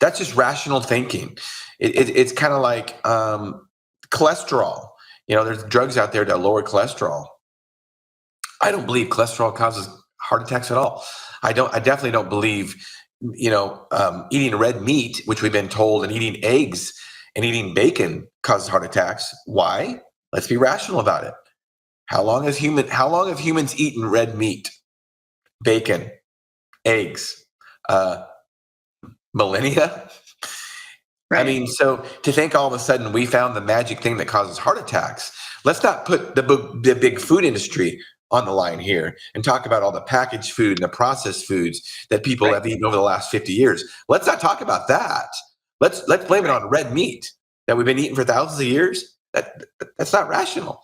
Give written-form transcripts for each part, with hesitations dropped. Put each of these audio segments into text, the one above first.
That's just rational thinking. It's kind of like cholesterol. There's drugs out there that lower cholesterol. I don't believe cholesterol causes heart attacks at all. I definitely don't believe, eating red meat, which we've been told, and eating eggs and eating bacon causes heart attacks. Why? Let's be rational about it. How long have humans eaten red meat, bacon, eggs? Millennia? Right. I mean, so to think all of a sudden we found the magic thing that causes heart attacks, let's not put the big food industry on the line here and talk about all the packaged food and the processed foods that people have eaten over the last 50 years. Let's not talk about that. Let's blame it on red meat that we've been eating for thousands of years. That's not rational.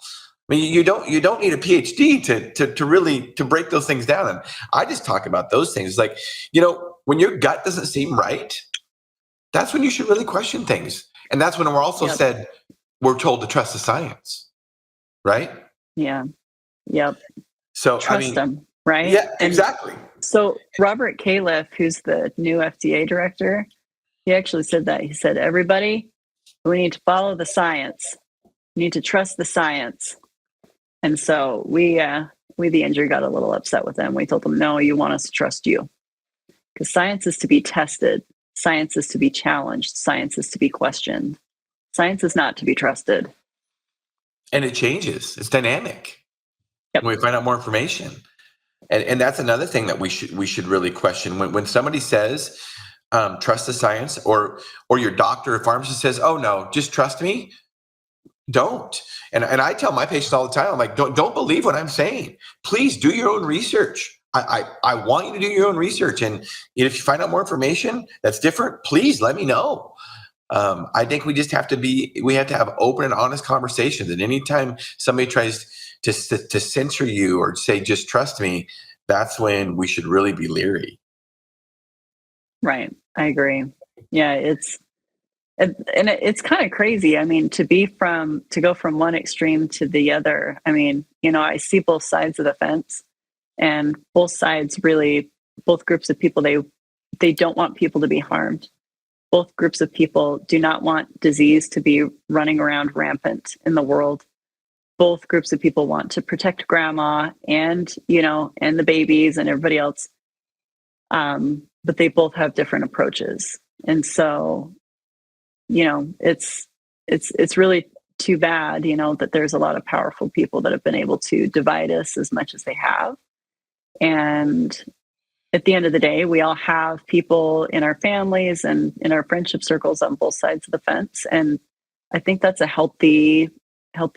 I mean, you don't need a PhD to really break those things down. And I just talk about those things. Like, when your gut doesn't seem right, that's when you should really question things. And that's when we're also we're told to trust the science, right? Yeah. Yep. So trust them, right? Yeah, exactly. So Robert Califf, who's the new FDA director, he actually said that. He said, everybody, we need to follow the science. We need to trust the science. And so we the injury got a little upset with them. We told them, no, you want us to trust you. Because science is to be tested. Science is to be challenged. Science is to be questioned. Science is not to be trusted. And it changes. It's dynamic. Yep. When we find out more information. And that's another thing that we should really question. When somebody says, trust the science, or your doctor or pharmacist says, oh no, just trust me. Don't. And I tell my patients all the time, I'm like, don't believe what I'm saying. Please do your own research. I want you to do your own research. And if you find out more information that's different, please let me know. I think we just have to have open and honest conversations. And anytime somebody tries to censor you or say, just trust me, that's when we should really be leery. Right. I agree. Yeah. It's kind of crazy. I mean, to go from one extreme to the other. I mean, I see both sides of the fence. And both groups of people, they don't want people to be harmed. Both groups of people do not want disease to be running around rampant in the world. Both groups of people want to protect grandma and the babies and everybody else. But they both have different approaches. And so, it's really too bad, that there's a lot of powerful people that have been able to divide us as much as they have. And at the end of the day, we all have people in our families and in our friendship circles on both sides of the fence. And I think that's a healthy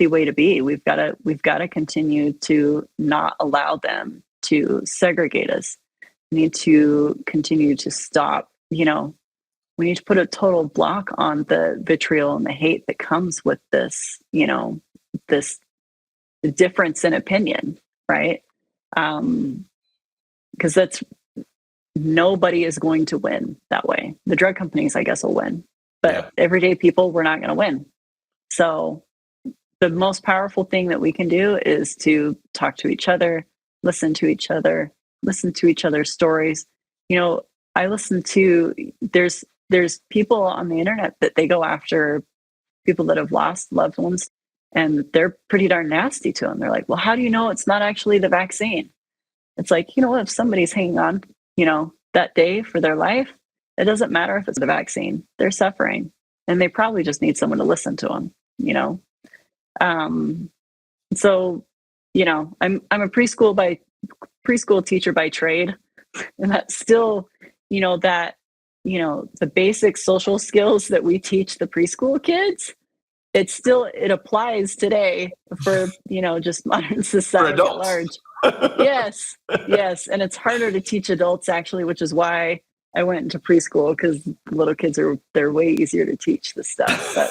way to be. We've got to continue to not allow them to segregate us. We need to continue to stop, we need to put a total block on the vitriol and the hate that comes with this, this difference in opinion, right? Because nobody is going to win that way. The drug companies, I guess, will win, but everyday people, we're not going to win. So the most powerful thing that we can do is to talk to each other, listen to each other's stories. I listen to, there's people on the internet that they go after people that have lost loved ones, and they're pretty darn nasty to them. They're like, well, how do you know it's not actually the vaccine? It's like, if somebody's hanging on, that day for their life, it doesn't matter if it's the vaccine. They're suffering, and they probably just need someone to listen to them, So, I'm a preschool teacher by trade, and that's still, the basic social skills that we teach the preschool kids, it applies today for, just modern society at large. Yes. And it's harder to teach adults, actually, which is why I went into preschool, because little kids they're way easier to teach this stuff. But,